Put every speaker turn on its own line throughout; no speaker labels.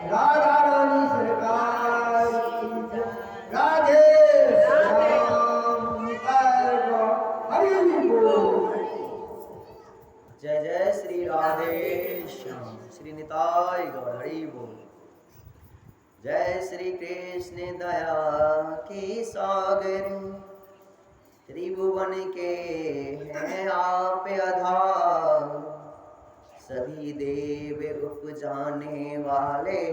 राधा रानी सरकार की जय। राधे श्याम हरि बोल। जय जय श्री राधे श्याम श्री निताय गौर हरि बोल। जय श्री कृष्ण दया के सागर त्रिभुवन के हैं आप आधार। सभी देव उपजाने वाले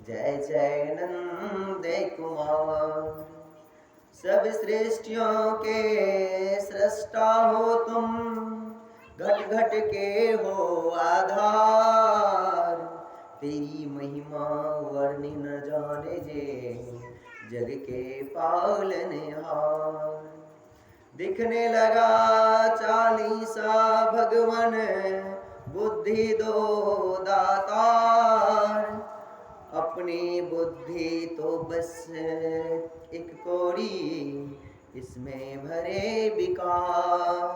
जय जय नंद कुमार। सब सृष्टियों के सृष्टा हो तुम, घट घट के हो आधार। तेरी महिमा वर्णि न जाने जे, जग के पालनहार। दिखने लगा चालीसा भगवन, बुद्धि दो दातार। अपनी बुद्धि तो बस एक कौड़ी, इसमें भरे विकार।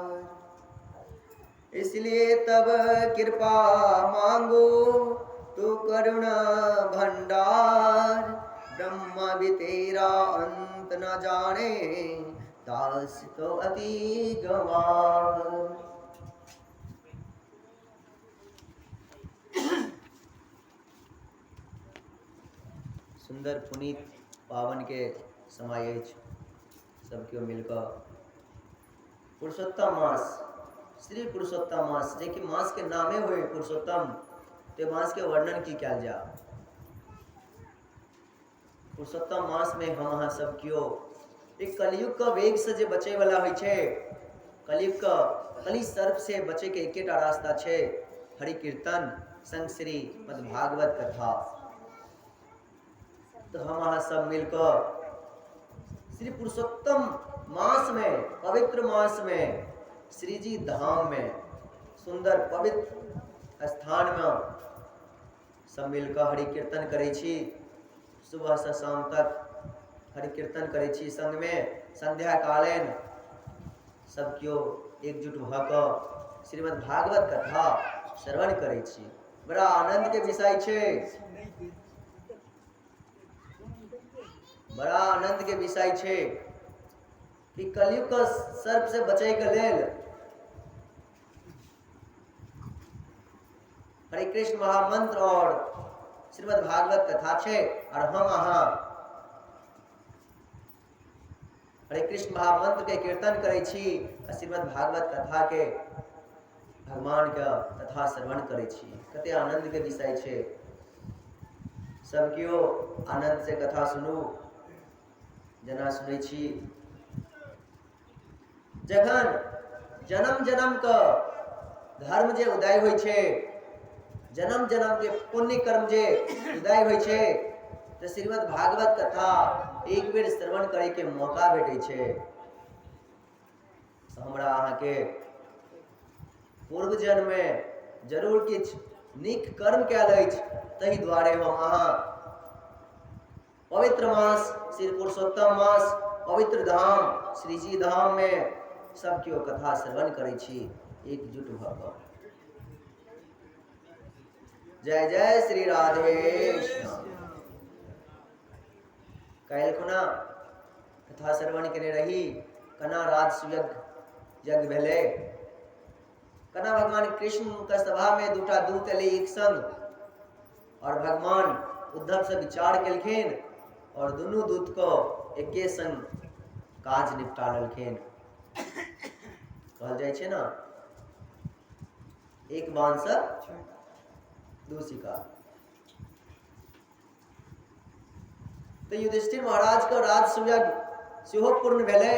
इसलिए तब कृपा मांगो तू करुणा भंडार। ब्रह्मा भी तेरा अंत न जाने, दास तो अति गंवार। सुंदर पुनीत पावन के समायेज सबके मिलकर पुरुषोत्तम मास, श्री पुरुषोत्तम मास, जे कि मास के नामे हुए पुरुषोत्तम, ते मास के वर्णन की क्या जा। पुरुषोत्तम मास में हम अहाँ सब क्यों एक कलयुग का वेग से जे बचे वाला होइ छे, कलयुग का कली सर्प से बचे के एकेटा रास्ता छे, हरि कीर्तन संग श्री मद् भागवत कथा। तो हम अहाँ सब मिलकर श्री पुरुषोत्तम मास में, पवित्र मास में, श्री जी धाम में, सुंदर पवित्र स्थान में सब मिलकर हरि कीर्तन करे छी। सुबह से शाम तक हरि कीर्तन करे छी। संग में संध्या कालीन सब क्यों एकजुट भकर श्रीमद् भागवत कथा श्रवण करे छी। बड़ा आनंद के विषय छे, बड़ा आनंद के विषय छे कि कलयुग का सर्प से बचे के लेल हरे कृष्ण महामंत्र और श्रीमद् भागवत कथा छे। और हम अहाँ हरे कृष्ण महामंत्र के कीर्तन करे छी, श्रीमद् भागवत कथा के भगवान के कथा श्रवण करे छी। कते आनंद के विषय छे। सब क्यों आनंद से कथा सुनू। जना सुनै छी, जखन जन्म जन्म का धर्म जे उदय होइ छे, जन्म जन्म के पुण्य कर्म जे उदय होइ छे, तो श्रीमद् भागवत कथा एक बेर श्रवण करे के मौका भेटे छे। हमरा अहाँ के पूर्व जन्म में जरूर किछ नीक कर्म कैल अछि, तहि द्वारे हम अहाँ पवित्र मास श्री पुरुषोत्तम मास, पवित्र धाम श्री जी धाम में सब क्यों कथा श्रवण करे छी एकजुट भकर। जय जय श्री राधे श्याम। कैल खुना कथा श्रवण करे रही, कना राजसूय यज्ञ भेले। कना भगवान कृष्ण का सभा में दूटा दूत एले एक संग, और भगवान उद्धव से विचार केलखिन और दोनों दूत को एके संग काज निपटा लेलखिन। कहल जाय छे ना, एक बाण से दू शिकार। तो युधिष्ठिर महाराज का राजसूय सेहो पूर्ण भेले,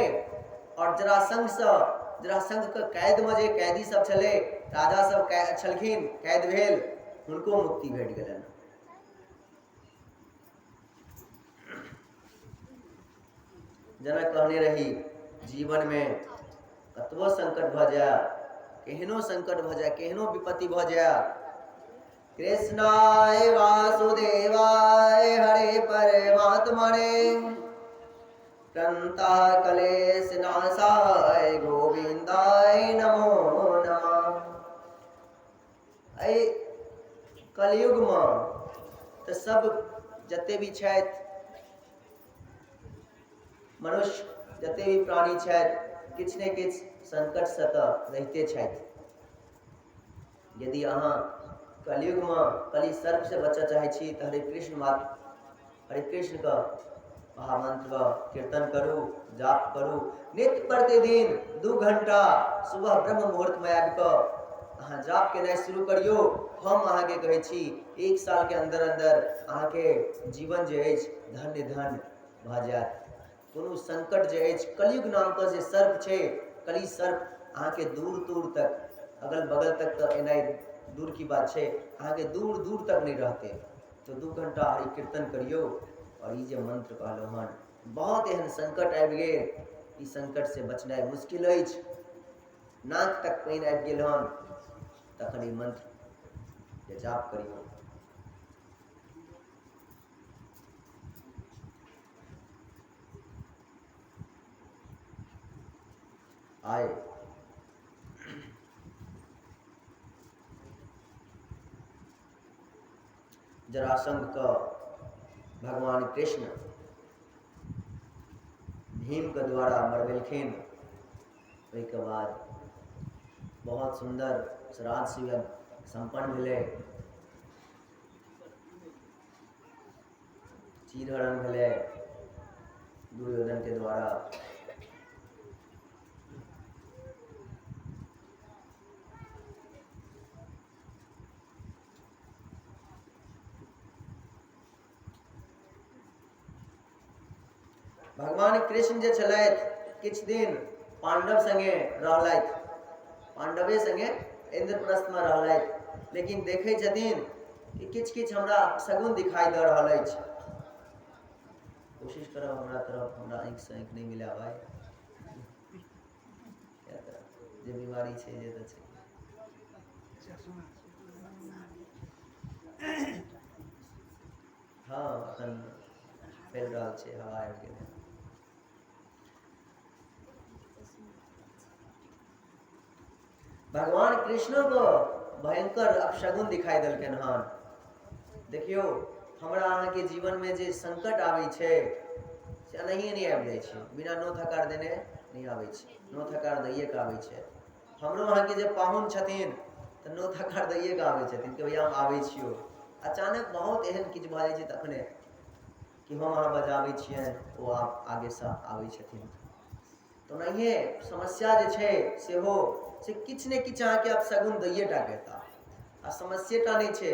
और जरासंध के कैद में जे कैदी सब छले, राजा सब छलखिन, कैद भेल, उनको मुक्ति भेट गेलन। जना कहने रही, जीवन में कतबो संकट भ जाए, केहनो संकट भ जाए, केहनो विपत्ति भ जाए, कृष्णाय वासुदेवाय हरे परमात्मने कंता कलेश नाशाय गोविंदाय नमो नमः। कलयुग में तऽ सब जते भी छथि मनुष्य, जते भी प्राणी छथि, किछु ने किछु संकटसँ तऽ रहिते छथि। यदि अहाँ कलयुगमे कली सर्पसँ बचऽ चाहै छी तऽ हरे कृष्णके महामंत्र कीर्तन करू, जाप करू नित्य प्रतिदिन 2 घंटा सुबह ब्रह्म मुहूर्तमे आबि कऽ अहाँ जाप केनाइ शुरू करियौ। हम अहाँके कहै छी 1 सालके अन्दर अन्दर अहाँके जीवन जे अछि धन्य धन्य भऽ जायत। कोनो संकट जे अछि, कलयुग नामके जे सर्प छै, कली सर्प अहाँके दूर दूर तक, अगल बगल तक तऽ एनाइ दूर की बात छै, अहाँके दूर दूर तक नहीं रहते। तो 2 घंटा हरि कीर्तन करियौ। और ये जो मंत्र कहलहुँ हन, बहुत एहन संकट आबि गेल, ई संकट से बचनाइ मुश्किल अछि, नाक तक पानि आबि गेल हन, तखन ई मंत्र के जाप करियौ। आए जरासंध का भगवान कृष्ण भीम के द्वारा मरवेलखिन। ओहिके बाद बहुत सुंदर श्राद्ध शिविर संपन्न भेलै, चीरहरण भेलै दुर्योधन के द्वारा। भगवान कृष्ण जे छलथि किछु दिन पांडव संगे रहलथि, पांडवे संगे इंद्रप्रस्थमे रहलथि, लेकिन देखै छथिन कि किछु किछु हमरा अपशगुन दिखाई दऽ रहल अछि। कोशिश करब हमरा तरफ, हमरा आँखिसँ आँखि नहीं मिलाबै, जे बीमारी छै जे तऽ छै। हाँ एखन फैल रहल छै, हवा आबि गेलै। भगवान कृष्ण को भयंकर अपशगुन दिखाई देलखिन हन। देखियौ हमरा अहाँके जीवनमे जे संकट आबै छै से एनाहिए नहीं आबि जाइ छै, बिना नोत हकार देने नहीं आबै छै, नोत हकार दैए के आबै छै। हमरो अहाँके जे पाहुन छथिन तऽ नोत हकार दैए के आबै छथिन कि भैया हम आबै छियौ। अचानक बहुत एहन किछु भऽ जाइ छै तखने कि हम अहाँ बजाबै छियनि, ओ आप आगेसँ आबै छथिन। तऽ ओनाहिए समस्या जे छै सेहो से किछु ने किछु अहाँके अपशगुन दैए टा देता। आ समस्ये टा नहीं छै,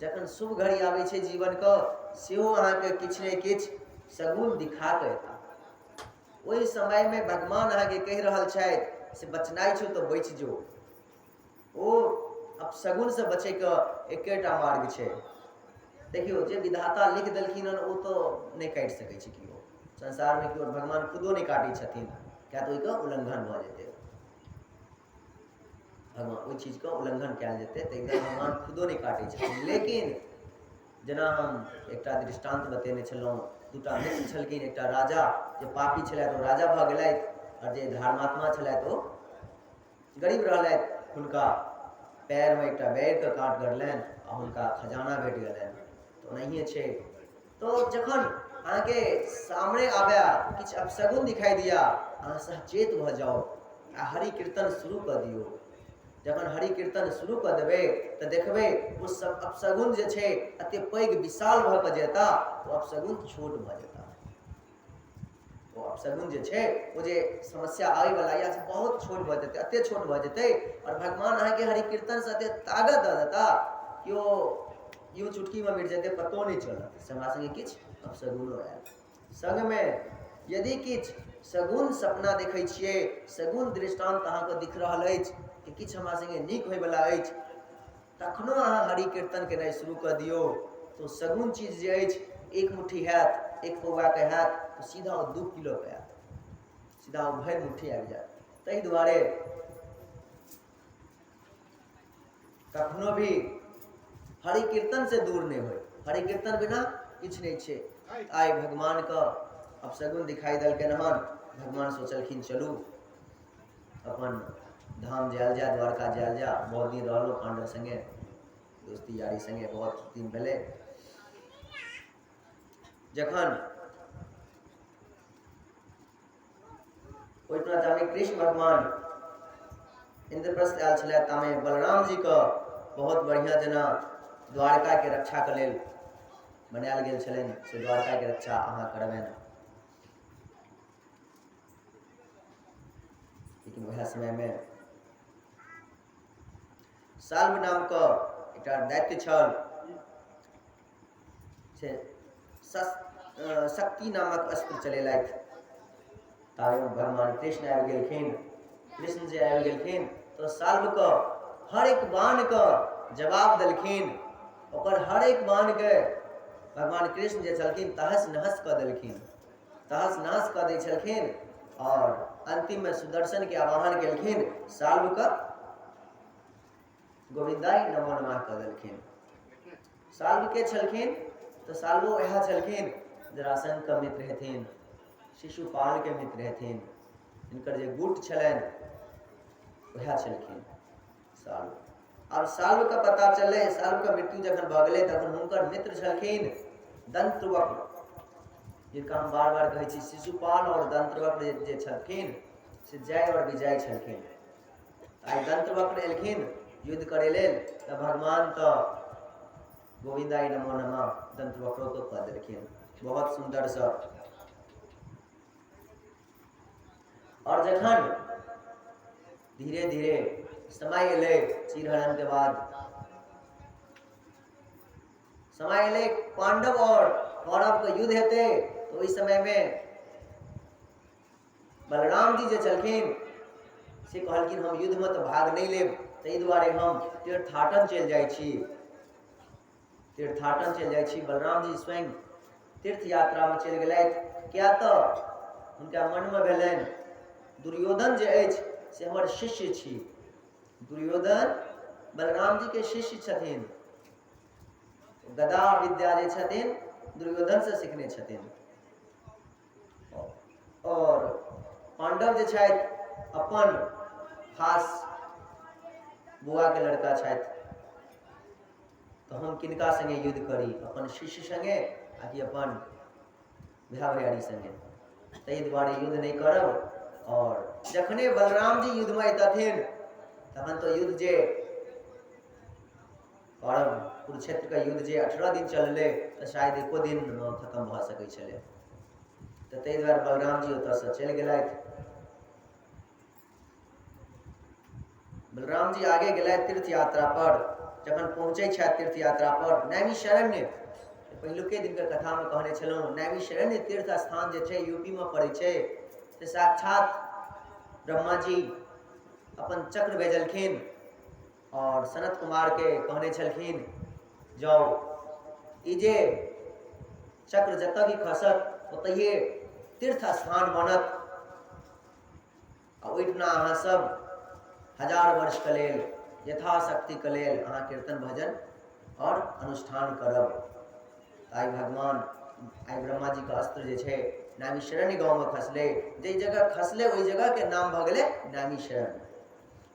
जखन शुभ घड़ी आबै छै जीवनके सेहो अहाँके किछु ने किछु शगुन दिखा कऽ एता। ओहि समयमे भगवान अहाँके कहि रहल छथि से बचनाइ छौ तऽ बचि जो। ओ अपशगुनसँ बचैके एकेटा मार्ग छै। देखियौ जे विधाता लिख देलखिन हन ओ तऽ नहीं काटि सकै छै केओ, संसारमे केओ भगवान खुदो नहीं काटै छथिन, किया तऽ ओहिके उल्लंघन भऽ जेतै, भगवान ओहि चीजके उल्लंघन कयल जेतै, ताहि दुआरे भगवान खुदो नहीं काटै छथिन। लेकिन जेना हम एकटा दृष्टांत बतेने छलहुँ, 2टा मित्र छलखिन, एकटा राजा जे पापी छलथि ओ राजा भऽ गेलथि, और जे धर्मात्मा छलथि ओ गरीब रहलथि। हुनका पैरमे एकटा बैरके काँट गड़लनि आ हुनका खजाना भेट गेलनि। तऽ ओनाहिए छै, तो जखन अहाँके सामने आबे किछु अपशगुन दिखाई दिया, अहाँ सचेत भऽ जाउ आ हरि कीर्तन शुरू कऽ दियौ। जखन हरि कीर्तन शुरू कऽ देबै तऽ देखबै ओ सब अपशगुन जे छै एते पैघ विशाल भऽ कऽ जेता, ओ अपशगुन छोट भऽ जेता। ओ अपशगुन जे छै ओ जे समस्या आबैवला यऽ से बहुत छोट भऽ जेतै, एते छोट भऽ जेतै, और भगवान अहाँके हरि कीर्तनसँ एते ताकत दऽ देता कि ओ यूँ चुटकीमे मिट जेतै, पतो नहीं चलत से हमरा संगे किछु अपशगुनो आयल। संगमे यदि किछु शगुन सपना देखै छियै, शगुन दृष्टांत अहाँके दिख रहल अछि कि किछु हमरा संगे नीक होयवला अछि, तखनो अहाँ हरि कीर्तन केनाइ शुरू कऽ दियौ। तो शगुन चीज जे अछि 1 मुट्ठी हैत, 1 पौआके हैत, तो सीधा ओ 2 किलोके हैत, सीधा ओ भरि मुट्ठी आबि जायत। ताहि दुआरे कखनो भी हरि कीर्तन से दूर नहीं होय, हरि कीर्तन बिना किछु नहीं छै। आइ भगवानके अपशगुन दिखाई देलखिन हन, भगवान सोचलखिन चलू अपन धाम जायल जा, द्वारका जायल जा। बहुत दिन रहलहुँ पांडव संगे, दोस्ती यारी संगे बहुत दिन भेलै। जखन ओहिठुना जामे कृष्ण भगवान इंद्रप्रस्थ आयल छलै तामे बलराम जी के बहुत बढ़िया जेना द्वारका के रक्षा के लेल बनायल गेल छलनि से द्वारका के रक्षा अहाँ करबनि। लेकिन वह समय में साल्व नाम का एक दैत्य छल से शक्ति नामक अस्त्र चलेलथि। तावे भगवान कृष्ण आबि गेलखिन। कृष्ण जी आबि गेलखिन तो साल्व के हर एक बाण के जवाब देलखिन। ओकर हर एक बाण के भगवान कृष्ण जे छलखिन तहस नहस कऽ देलखिन, तहस नहस कऽ दै छलखिन। और अंतिम में सुदर्शन के आवाहन केलखिन, साल्व के गोविंदाई नमो नमः कऽ देलखिन। साल्व के छलखिन तो साल्वो वह छलखिन जरासंध के मित्र हेथिन, शिशुपाल के मित्र हेथिन। इनकर जे गुट छलनि वह छलखिन साल्व। अब साल्व का पता चले, साल्व का मृत्यु जखन भऽ गेलै तखन हुनकर मित्र छलखिन दंत्रवक्र, जिनका हम बार बार कहै छी शिशुपाल और दंत्रवक्र जे छलखिन से जय और विजय छलखिन। आइ दंत्रवक्र एलखिन युद्ध करे लेल तऽ भगवान तऽ गोविंदाई नमो नमः दंत्रवक्रो को कह देलखिन बहुत सुंदर सा। और जखन धीरे धीरे समय एले चीरहरण के बाद, समय एले पांडव और कौरव के युद्ध हेते तो इस समय में बलराम जी जे छलखिन से कहलखिन हम युद्ध में तो भाग नहीं लेब, ताहि दुआरे हम तीर्थाटन चलि जाइ छी, तीर्थाटन चलि जाइ छी। बलराम जी स्वयं तीर्थ यात्रा में चलि गेलथि। किया तऽ हुनका मन में भेलनि दुर्योधन जे अछि से हमर शिष्य छी। दुर्योधन बलराम जी के शिष्य छथिन। गदा विद्या जे छथिन दुर्योधन से सीखने छथिन। और पांडव जे छथि अपन खास बुआ के लड़का छथि, तो हम किनका संगे युद्ध करी, अपन शिष्य संगे आ कि अपन भाई भैयारी संगे। ताहि दुआरे युद्ध नहीं करब। और जखने बलराम जी युद्ध में अतथिन तखन तो युद्ध जे कौरव कुरुक्षेत्र का युद्ध जे 18 दिन चलले तो शायद एको दिन में खत्म भऽ सकै छलै। तो ताहि दुआरे बलराम जी ओतऽ से चलि गेलथि। बलराम जी आगे गेलथि तीर्थ यात्रा पर। जखन पहुँचे छथि तीर्थ यात्रा पर नैमिषारण्य, पहिलुके दिन के कथा में कहने छलहुँ, नैमिषारण्य तीर्थ स्थान जे छै यूपी में पड़ै छै। से साक्षात ब्रह्मा जी अपन चक्र भेजलखिन और सनत कुमार के कहने छलखिन जाओ ई जे चक्र जतऽ भी खसत ओतहिए तीर्थ स्थान बनत। ओहिठुना अहाँ सब 1000 वर्ष के लेल यथाशक्ति के लेल अहाँ कीर्तन भजन और अनुष्ठान करब। आइ भगवान आइ ब्रह्मा जी का अस्त्र जे छै नैमिषारण्य गाँव में खसले। जे जगह खसले ओहि जगह के नाम भऽ गेलै नैमिषारण्य।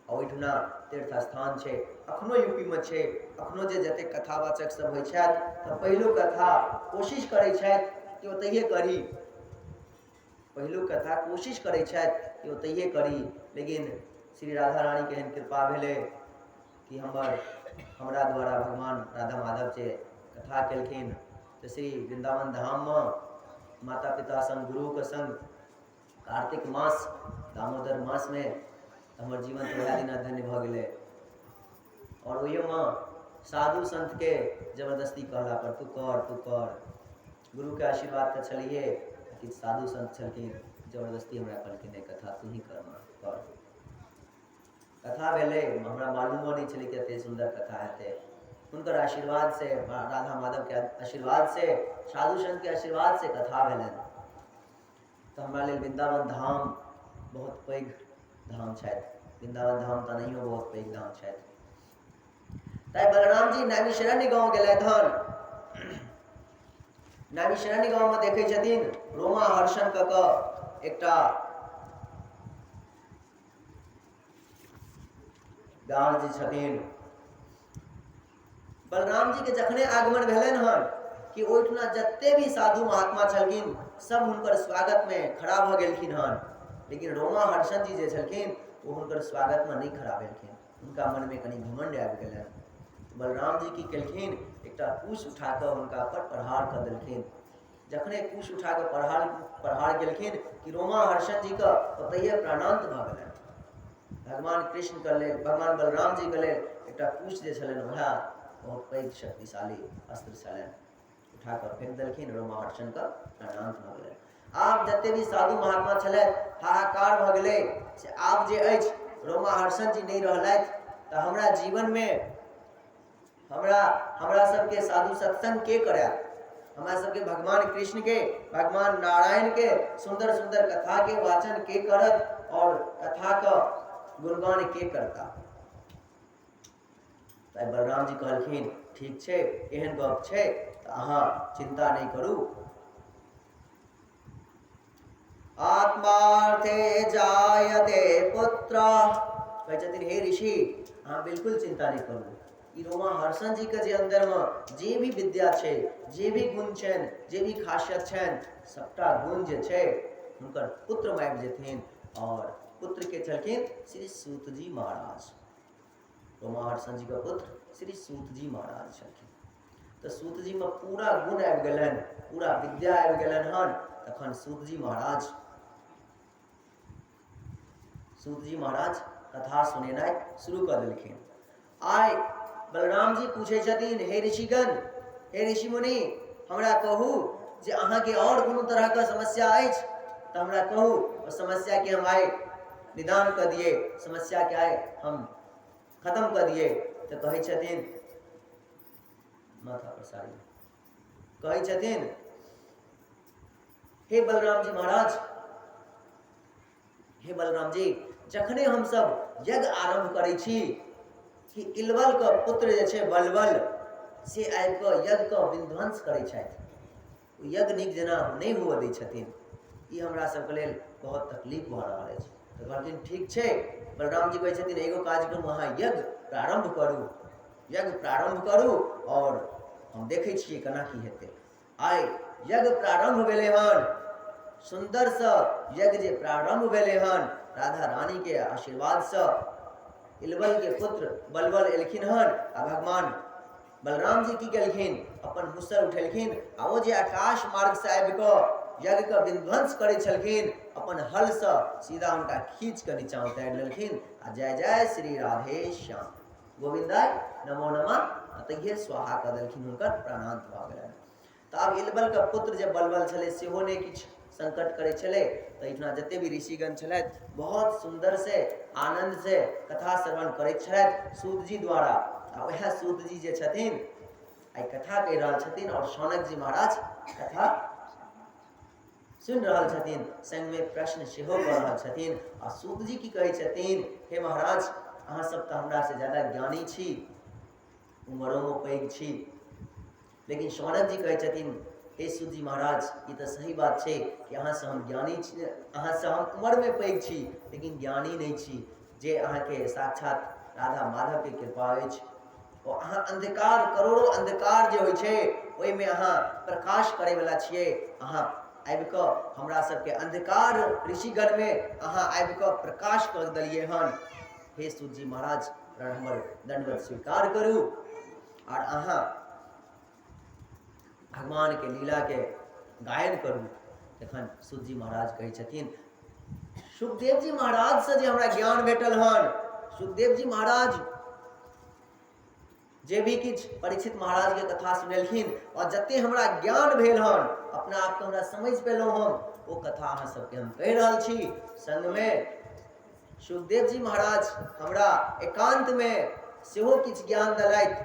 ओहिठुना तीर्थ स्थान छै, अखनो यूपी में छै। अखनो जे जतेक कथावाचक सब होइ छथि तऽ पहिलुक कथा कोशिश करै छथि कि ओतहिए करी, पहिलुक कथा कोशिश करै छथि कि ओतहिए करी। लेकिन श्री राधा रानी के एहन कृपा भेलै कि हमरा द्वारा भगवान राधा माधव जे कथा केलखिन तो श्री वृंदावन धाम में माता पिता संग गुरु के संग कार्तिक मास दामोदर मास में हमर जीवन थोड़ा दिन धन्य भऽ गेलै। और ओहियोमे साधु संत के जबरदस्ती कहला पर तू कर। गुरु के आशीर्वाद तऽ छलिए, कि साधु संत छलखिन जबरदस्ती हमरा कहलखिन नहीं कथा तू ही कर। कथा भेलै, हमरा मालूमो नहीं छलै कि एते सुंदर कथा हेतै। हुनकर आशीर्वाद से, राधा माधव के आशीर्वाद से, साधु संत के आशीर्वाद से कथा भेलनि। तो हमरा लेल वृंदावन धाम बहुत पैघ धाम छथि। वृंदावन धाम तऽ नहियो बहुत पैघ धाम छथि। ताइ बलराम जी नैमिषारण्य गाँव गेलथि हन। नैमिषारण्य गाँव में देखै छथिन रोमाहर्षण कऽ कऽ एकटा व्यास जी छथिन। बलराम जी के जखने आगमन भेलनि हन कि ओहिठुना जते भी साधु महात्मा छलखिन सब हुनकर स्वागत में खड़ा भ गेलखिन हन, लेकिन रोमा हर्षण जी जे छलखिन वो हुनकर स्वागत में नहीं खड़ा भेलखिन। उनका मन में कनी घमंड आबि गेलनि। बलराम जी की केलखिन, एकटा कुश उठा कऽ हुनका पर प्रहार कऽ देलखिन। जखने कुश उठा कऽ प्रहार गेलखिन कि रोमा हर्षण जी के ओतहिए प्राणांत भऽ गेलनि। भगवान कृष्ण के लेल, भगवान बलराम जी के लेल एकटा कुश जे छलनि वएह बहुत पैघ शक्तिशाली अस्त्र छलनि, उठा कऽ फेंक देलखिन। रोमा हर्षण के प्राणांत भऽ गेलनि। आब जते भी साधु महात्मा छलथि हाहाकार भऽ गेलै से आब जे अछि रोमा हर्षण जी नहीं रहलथि तऽ हमरा जीवन में हमरा सबके साधु सत्संग के करत, हमरा सबके भगवान कृष्ण के, भगवान नारायण के सुंदर सुंदर कथा के वाचन के करत और कथा का गुणगान के करता। ताई बलराम जी कहलखिन, ठीक छै, एहन गप छै तऽ अहाँ चिंता नहीं करू। आत्मार्थे जायते पुत्र, कहै छथिन हे ऋषि अहाँ बिल्कुल चिंता नहीं करू। ई रोमा हर्षण जी के जे अंदर में जे भी विद्या छै, जे भी गुण छनि, जे भी खासियत छनि, सबटा गुण जे छै हुनकर पुत्र में आबि जेथिन। और पुत्र के छलखिन श्री सूत जी महाराज। रोमा हर्षण जी के पुत्र श्री सूत जी महाराज छलखिन। तो सूत जी में पूरा गुण आबि गेलनि, पूरा विद्या आबि गेलनि हन। तखन सूत जी महाराज कथा सुनेनाइ शुरू कर देलखिन। आइ बलराम जी पूछे छथिन, हे ऋषिगण, हे ऋषि मुनि, हमरा कहू जे अहाँ के और कोनो तरह का समस्या अछि तऽ हमरा कहू, और समस्या के हम आइ निदान कर दिए, समस्या के आइ हम खत्म कर दिए। तो कहै छथिन, माथा पर साड़ी, कहै छथिन, हे बलराम जी महाराज, हे बलराम जी, जखने हम सब यज्ञ आरंभ करै छी कि इलवल का पुत्र जे छै बलबल से आबि कऽ यज्ञ का विध्वंस करै छथि, यज्ञ नीक जेना नहीं हुअ दै छथिन। ई हमरा सबके लेल बहुत तकलीफ भऽ रहल अछि। तऽ कहलखिन ठीक छै। बलराम जी कहै छथिन, एगो काज करू, अहाँ यज्ञ प्रारंभ करू, यज्ञ प्रारंभ करू और हम देखै छियै केना की हेतै। आइ यज्ञ प्रारंभ भेलै हन, सुंदर सा यज्ञ जे प्रारंभ भेलै हन, राधा रानी के आशीर्वाद से इलवल के पुत्र बलबल एलखिन हन। आ भगवान बलराम जी की केलखिन, अपन मुसर उठेलखिन आ ओ जे आकाश मार्ग से आबि कऽ यज्ञ के विध्वंस करै छलखिन, अपन हल से सीधा उनका खींच के नीचा उतारि लेलखिन। आ जय जय श्री राधे श्याम गोविंदाय नमो नमः तहिए स्वाहा कऽ देलखिन, हुनकर प्राणांत भऽ गेलनि। तऽ आब इलबल के पुत्र जे बलबल छलै सेहो ने किछु संकट करे छले। तो इतना जते भी ऋषिगण छलथि बहुत सुंदर से आनंद से कथा श्रवण करैत छलथि सूत जी द्वारा। आ वह सूत जी जे छथिन आई कथा कहि रहल छथिन और शौनक जी महाराज कथा सुनि रहल छथिन, संग में प्रश्न सेहो कऽ रहल छथिन। आ सूत जी की कहै छथिन, हे महाराज, अहाँ सब तऽ हमरा से ज्यादा ज्ञानी छी, उमरो में पैघ छी, लेकिन शौनक जी कहै छथिन, हे सूत जी महाराज, ये तो सही बात है कि अहाँ से हम ज्ञानी छी, अहाँ से हम उम्र में पैघ छी, लेकिन ज्ञानी नहीं छी। जे अहाँ के साक्षात राधा माधव के कृपा अछि, ओ अहाँ अंधकार, करोड़ों अंधकार जे होइ छै ओहि में अहाँ प्रकाश करे वाला छियै। अहाँ आबि कऽ हमरा सबके अंधकार ऋषिगण में अहाँ आबि कऽ प्रकाश कर देलिए हन। हे सूत जी महाराज, हमर दंडवत स्वीकार करू और अहाँ भगवान के लीला के गायन करू। तखन सूत जी महाराज कहै छथिन, सुखदेव जी महाराज से जे हमरा ज्ञान भेटल हन, सुखदेव जी महाराज जे भी किछ परीक्षित महाराज के कथा सुनेलखिन और जते हमरा ज्ञान भेल हन, अपना आप के हमरा समझ पेलहुँ हम, वो कथा अहाँ सबके हम कहि रहल छी। संग में सुखदेव जी महाराज हमरा एकांत में सेहो किछ ज्ञान देलथि,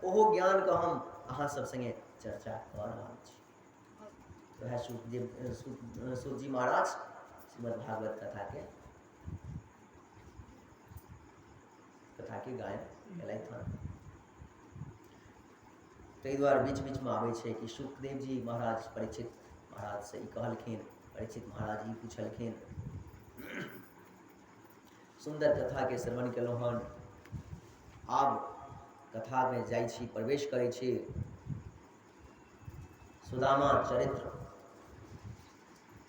ओहो ज्ञान के हम अहाँ सब संगे चर्चा कर रहल छी। वह सूत जी महाराज श्रीमद् भागवत कथा के गायन केलथि हन। ताहि दुआरे बीच बीच में आबै छै कि सुखदेव जी महाराज परीक्षित महाराज से ई कहलखिन, परीक्षित महाराज ई पूछलखिन, सुंदर कथा के श्रवण केलहुँ हन, आब कथा में जाइ छी, प्रवेश करै छी। सुदामा चरित्र